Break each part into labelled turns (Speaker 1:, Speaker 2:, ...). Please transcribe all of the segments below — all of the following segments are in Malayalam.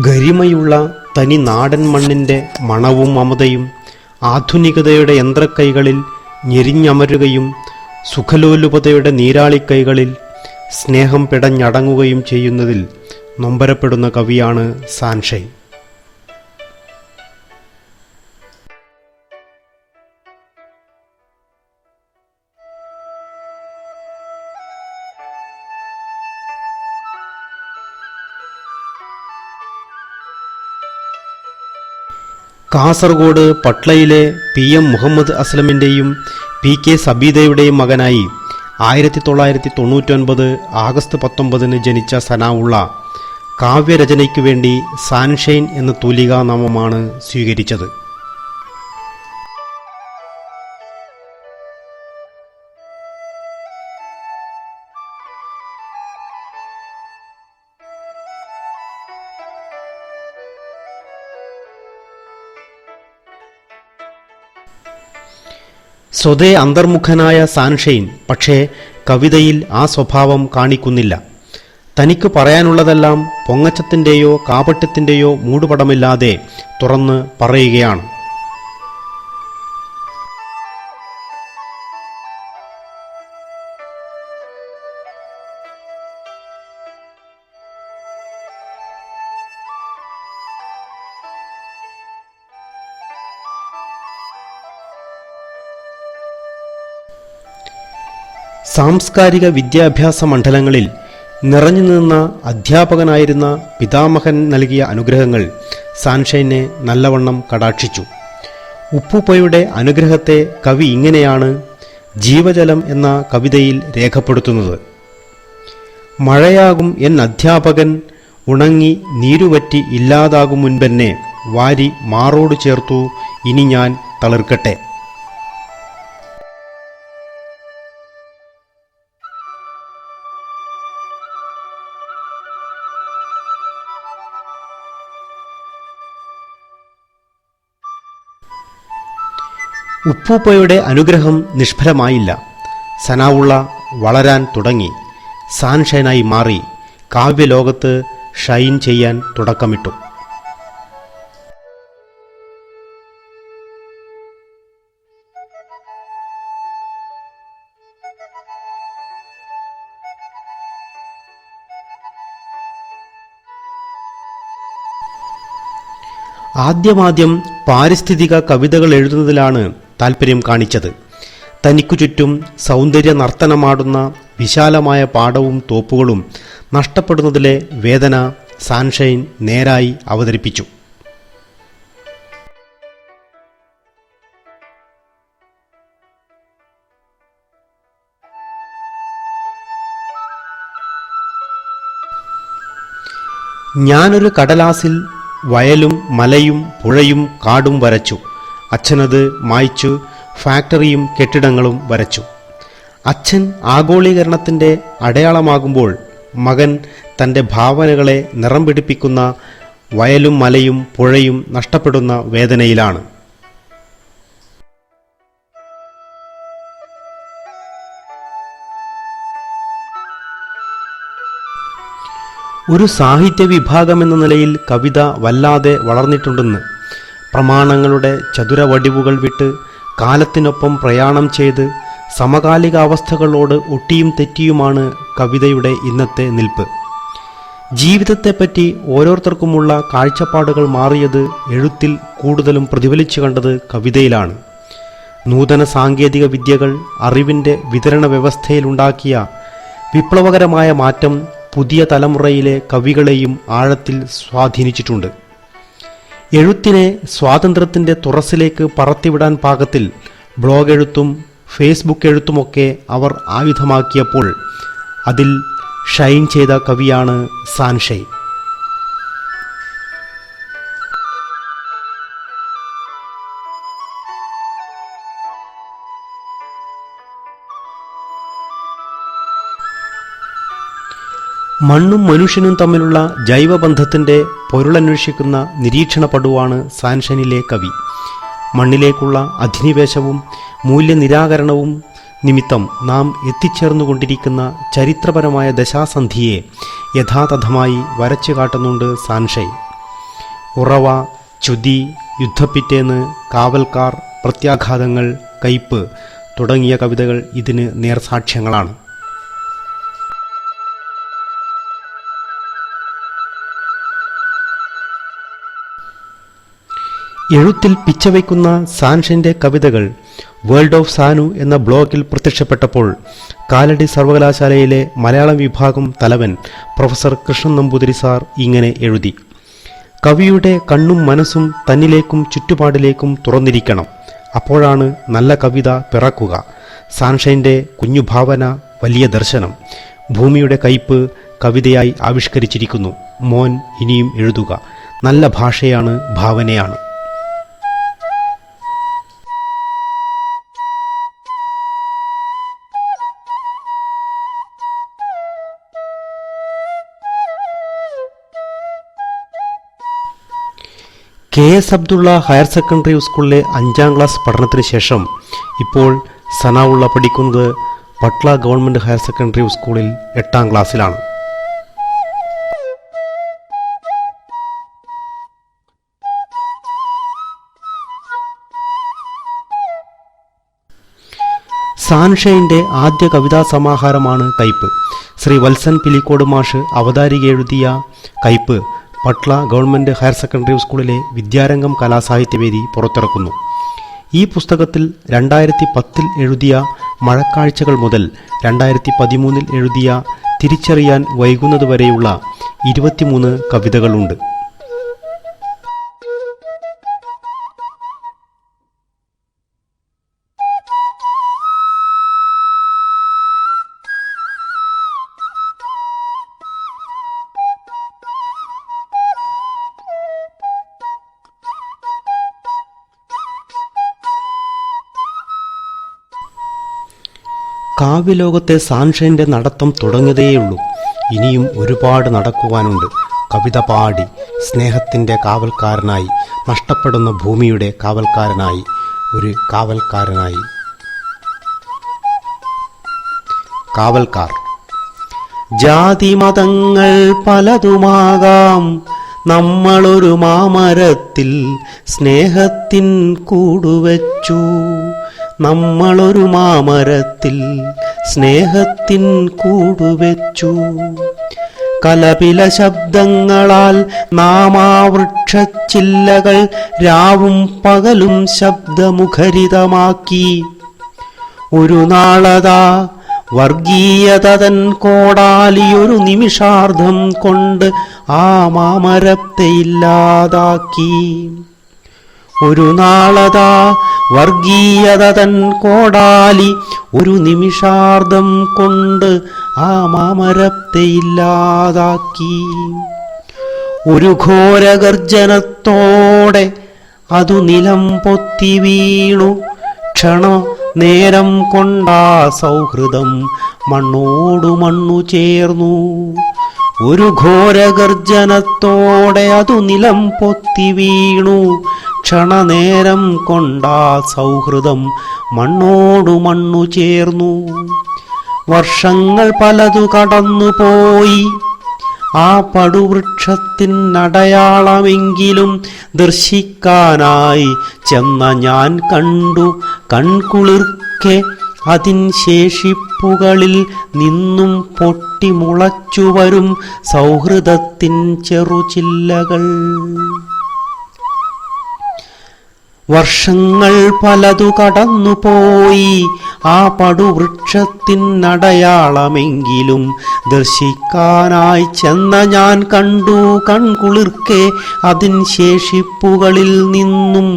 Speaker 1: ഗരിമയുള്ള തനി നാടൻ മണ്ണിൻ്റെ മണവും മമതയും ആധുനികതയുടെ യന്ത്രക്കൈകളിൽ ഞെരിഞ്ഞമരുകയും സുഖലോലുപതയുടെ നീരാളിക്കൈകളിൽ സ്നേഹം പിടഞ്ഞടങ്ങുകയും ചെയ്യുന്നതിൽ നൊമ്പരപ്പെടുന്ന കവിയാണ് സാൻഷൈൻ. കാസർഗോഡ് പട്ളയിലെ PM മുഹമ്മദ് അസ്ലമിൻ്റെയും PK സബീദയുടെയും മകനായി 1999 ആഗസ്റ്റ് 19 ജനിച്ച സനാഉള്ള കാവ്യരചനയ്ക്കു വേണ്ടി സാൻഷൈൻ എന്ന തൂലികാനാമമാണ് സ്വീകരിച്ചത്. സ്വതേ അന്തർമുഖനായ സാൻഷൈൻ പക്ഷേ കവിതയിൽ ആ സ്വഭാവം കാണിക്കുന്നില്ല. തനിക്ക് പറയാനുള്ളതെല്ലാം പൊങ്ങച്ചത്തിൻ്റെയോ കാപട്യത്തിൻ്റെയോ മൂടുപടമില്ലാതെ തുറന്ന് പറയുകയാണ്. സാംസ്കാരിക വിദ്യാഭ്യാസ മണ്ഡലങ്ങളിൽ നിറഞ്ഞു നിന്ന അധ്യാപകനായിരുന്ന പിതാമഹൻ നൽകിയ അനുഗ്രഹങ്ങൾ സാൻഷൈനെ നല്ലവണ്ണം കടാക്ഷിച്ചു. ഉപ്പൂപ്പയുടെ അനുഗ്രഹത്തെ കവി ഇങ്ങനെയാണ് ജീവജലം എന്ന കവിതയിൽ രേഖപ്പെടുത്തുന്നത്. മഴയാകും എൻ അധ്യാപകൻ ഉണങ്ങി നീരുവറ്റി ഇല്ലാതാകും മുൻപെന്നെ വാരി മാറോട് ചേർത്തു ഇനി ഞാൻ തളിർക്കട്ടെ. ഉപ്പൂപ്പയുടെ അനുഗ്രഹം നിഷ്ഫലമായില്ല. സനാഉള്ള വളരാൻ തുടങ്ങി. സാൻഷൈനായി മാറി. കാവ്യലോകത്ത് ഷൈൻ ചെയ്യാൻ തുടക്കമിട്ടു. ആദ്യമാദ്യം പാരിസ്ഥിതിക കവിതകൾ എഴുതുന്നതിലാണ് താൽപ്പര്യം കാണിച്ചത്. തനിക്കു ചുറ്റും സൗന്ദര്യ നർത്തനമാടുന്ന വിശാലമായ പാടവും തോപ്പുകളും നഷ്ടപ്പെടുന്നതിലെ വേദന സാൻഷൈൻ നേരായി അവതരിപ്പിച്ചു. ഞാനൊരു കടലാസിൽ വയലും മലയും പുഴയും കാടും വരച്ചു. അച്ഛനത് മായ്ച്ചു ഫാക്ടറിയും കെട്ടിടങ്ങളും വരച്ചു. അച്ഛൻ ആഗോളീകരണത്തിൻ്റെ അടയാളമാകുമ്പോൾ മകൻ തൻ്റെ ഭാവനകളെ നിറം പിടിപ്പിക്കുന്ന വയലും മലയും പുഴയും നഷ്ടപ്പെടുന്ന വേദനയിലാണ്. ഒരു സാഹിത്യ വിഭാഗമെന്ന നിലയിൽ കവിത വല്ലാതെ വളർന്നിട്ടുണ്ടെന്ന്. പ്രമാണങ്ങളുടെ ചതുരവടിവുകൾ വിട്ട് കാലത്തിനൊപ്പം പ്രയാണം ചെയ്ത് സമകാലിക അവസ്ഥകളോട് ഒട്ടിയും തെറ്റിയുമാണ് കവിതയുടെ ഇന്നത്തെ നിൽപ്പ്. ജീവിതത്തെപ്പറ്റി ഓരോരുത്തർക്കുമുള്ള കാഴ്ചപ്പാടുകൾ മാറിയത് എഴുത്തിൽ കൂടുതലും പ്രതിഫലിച്ചു കണ്ടത് കവിതയിലാണ്. നൂതന സാങ്കേതിക വിദ്യകൾ അറിവിൻ്റെ വിതരണ വ്യവസ്ഥയിലുണ്ടാക്കിയ വിപ്ലവകരമായ മാറ്റം പുതിയ തലമുറയിലെ കവികളെയും ആഴത്തിൽ സ്വാധീനിച്ചിട്ടുണ്ട്. എഴുത്തിനെ സ്വാതന്ത്ര്യത്തിൻ്റെ തുറസിലേക്ക് പറത്തിവിടാൻ പാകത്തിൽ ബ്ലോഗ് എഴുത്തും ഫേസ്ബുക്ക് എഴുത്തുമൊക്കെ അവർ ആയുധമാക്കിയപ്പോൾ അതിൽ ഷൈൻ ചെയ്ത കവിയാണ് സാൻഷൈൻ. മണ്ണും മനുഷ്യനും തമ്മിലുള്ള ജൈവബന്ധത്തിൻ്റെ പൊരുളന്വേഷിക്കുന്ന നിരീക്ഷണ പടുവാണ് സാൻഷൈനിലെ കവി. മണ്ണിലേക്കുള്ള അധിനിവേശവും മൂല്യനിരാകരണവും നിമിത്തം നാം എത്തിച്ചേർന്നുകൊണ്ടിരിക്കുന്ന ചരിത്രപരമായ ദശാസന്ധിയെ യഥാതഥമായി വരച്ചു കാട്ടുന്നുണ്ട് സാൻഷൈൻ. ഉറവ, ചുതി, യുദ്ധപ്പിറ്റേന്ന്, കാവൽക്കാർ, പ്രത്യാഘാതങ്ങൾ, കയ്പ് തുടങ്ങിയ കവിതകൾ ഇതിന് നേർസാക്ഷ്യങ്ങളാണ്. എഴുത്തിൽ പിച്ചവയ്ക്കുന്ന സാൻഷന്റെ കവിതകൾ വേൾഡ് ഓഫ് സാനു എന്ന ബ്ലോഗിൽ പ്രത്യക്ഷപ്പെട്ടപ്പോൾ കാലടി സർവകലാശാലയിലെ മലയാളം വിഭാഗം തലവൻ പ്രൊഫസർ കൃഷ്ണൻ നമ്പൂതിരി സാർ ഇങ്ങനെ എഴുതി: കവിയുടെ കണ്ണും മനസ്സും തന്നിലേക്കും ചുറ്റുപാടിലേക്കും തുറന്നിരിക്കണം. അപ്പോഴാണ് നല്ല കവിത പിറക്കുക. സാൻഷൈൻ്റെ കുഞ്ഞു ഭാവന, വലിയ ദർശനം. ഭൂമിയുടെ കയ്പ് കവിതയായി ആവിഷ്കരിച്ചിരിക്കുന്നു. മോൻ ഇനിയും എഴുതുക. നല്ല ഭാഷയാണ്, ഭാവനയാണ്. KS അബ്ദുള്ള ഹയർ സെക്കൻഡറി സ്കൂളിലെ 5ാം ക്ലാസ് പഠനത്തിന് ശേഷം ഇപ്പോൾ സനാഉള്ള പഠിക്കുന്നത് പട്ള ഗവൺമെൻറ് ഹയർ സെക്കൻഡറി സ്കൂളിൽ 8ാം ക്ലാസ്സിലാണ്. സാൻഷൈൻ്റെ ആദ്യ കവിതാ സമാഹാരമാണ് കയ്പ്. ശ്രീ വത്സൻ പിലിക്കോട് മാഷ് അവതാരിക എഴുതിയ കയ്പ് പട്ള ഗവൺമെൻറ് ഹയർ സെക്കൻഡറി സ്കൂളിലെ വിദ്യാരംഗം കലാസാഹിത്യവേദി പുറത്തിറക്കുന്നു. ഈ പുസ്തകത്തിൽ 2010 എഴുതിയ മഴക്കാഴ്ചകൾ മുതൽ 2013 എഴുതിയ തിരിച്ചറിയാൻ വൈകുന്നതുവരെയുള്ള 23 കവിതകളുണ്ട്. കാവ്യലോകത്തെ സാൻഷൈൻ്റെ നടത്തം തുടങ്ങിയതേയുള്ളൂ. ഇനിയും ഒരുപാട് നടക്കുവാനുണ്ട്. കവിത പാടി, സ്നേഹത്തിൻ്റെ കാവൽക്കാരനായി, നഷ്ടപ്പെടുന്ന ഭൂമിയുടെ കാവൽക്കാരനായി, ഒരു കാവൽക്കാരനായി. കാവൽക്കാർ. ജാതി മതങ്ങൾ പലതുമാകാം, നമ്മളൊരു മാമരത്തിൽ സ്നേഹത്തിൻ കൂടുവച്ചു. നമ്മളൊരു മാമരത്തിൽ സ്നേഹത്തിൻ കൂടുവച്ചു. കലപില ശബ്ദങ്ങളാൽ നാമാവൃക്ഷച്ചില്ലകൾ രാവും പകലും ശബ്ദമുഖരിതമാക്കി. ഒരു നാളതാ വർഗീയത തൻ കോടാലിയൊരു നിമിഷാർദ്ധം കൊണ്ട് ആ മാമരത്തെ ഇല്ലാതാക്കി. ഒരു നാളതാ വർഗീയത തൻ കോടാലി ഒരു നിമിഷാർദ്ധം കൊണ്ട് ആ മാമരത്തെ ഇല്ലാതാക്കി. ഒരു ഘോരഗർജനത്തോടെ അതു നിലം പൊത്തി വീണു. ക്ഷണ നേരം കൊണ്ടാ സൗഹൃദം മണ്ണോടു മണ്ണു ചേർന്നു. ഒരു ഘോരഗർജനത്തോടെ അതു നിലം പൊത്തി വീണു. ക്ഷണനേരം കൊണ്ടാ സൗഹൃദം മണ്ണോടു മണ്ണു ചേർന്നു. വർഷങ്ങൾ പലതു കടന്നുപോയി. ആ പടുവൃക്ഷത്തിനടയാളമെങ്കിലും ദർശിക്കാനായി ചെന്ന ഞാൻ കണ്ടു കൺകുളിർക്കെ അതിൻ ശേഷിപ്പുകളിൽ നിന്നും പൊട്ടിമുളച്ചുവരും സൗഹൃദത്തിൻ ചെറുചില്ലകൾ. വർഷങ്ങൾ പലതു കടന്നുപോയി. ആ പടുവൃക്ഷത്തിനടയാളമെങ്കിലും ദർശിക്കാനായി ചെന്ന ഞാൻ കണ്ടു കൺകുളിർക്കെ അതിൻ ശേഷിപ്പുകളിൽ നിന്നും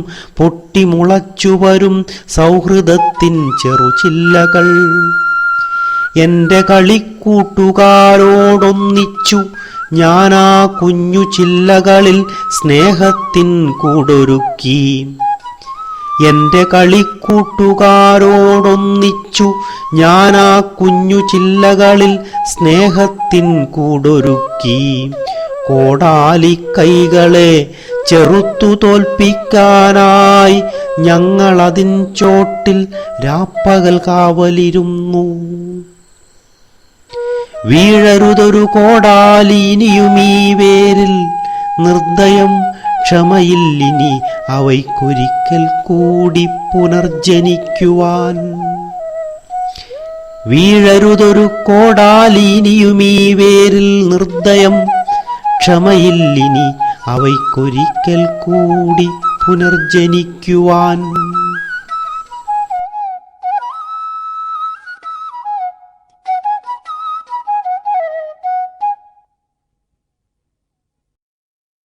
Speaker 1: പൊട്ടിമുളച്ചുവരും സൗഹൃദത്തിൻ ചെറുചില്ലകൾ. എൻ്റെ കളിക്കൂട്ടുകാരോടൊന്നിച്ചു ഞാനാ കുഞ്ഞു ചില്ലകളിൽ സ്നേഹത്തിൻ കൂടൊരുക്കി. എൻ്റെ കളിക്കൂട്ടുകാരോടൊന്നിച്ചു ഞാനാ കുഞ്ഞു ചില്ലകളിൽ സ്നേഹത്തിൻ കൂടൊരുക്കി. കോടാലിക്കൈകളെ ചെറുത്തു തോൽപ്പിക്കാനായി ഞങ്ങളതിൻ ചോട്ടിൽ രാപ്പകൽ കാവലിരുന്നു. വീഴരുതൊരു കോടാലി ഇനിയും ഈ വേരിൽ, നിർദ്ദയം ക്ഷമയില്ലിനി അവയ്ക്കൊരിക്കൽ കൂടി പുനർജനിക്കുവാൻ. വീഴരുതൊരു കോടാലിനിയുമീ വേരിൽ നിർദ്ദയം, ക്ഷമയില്ലിനി അവയ്ക്കൊരിക്കൽ കൂടി പുനർജനിക്കുവാൻ.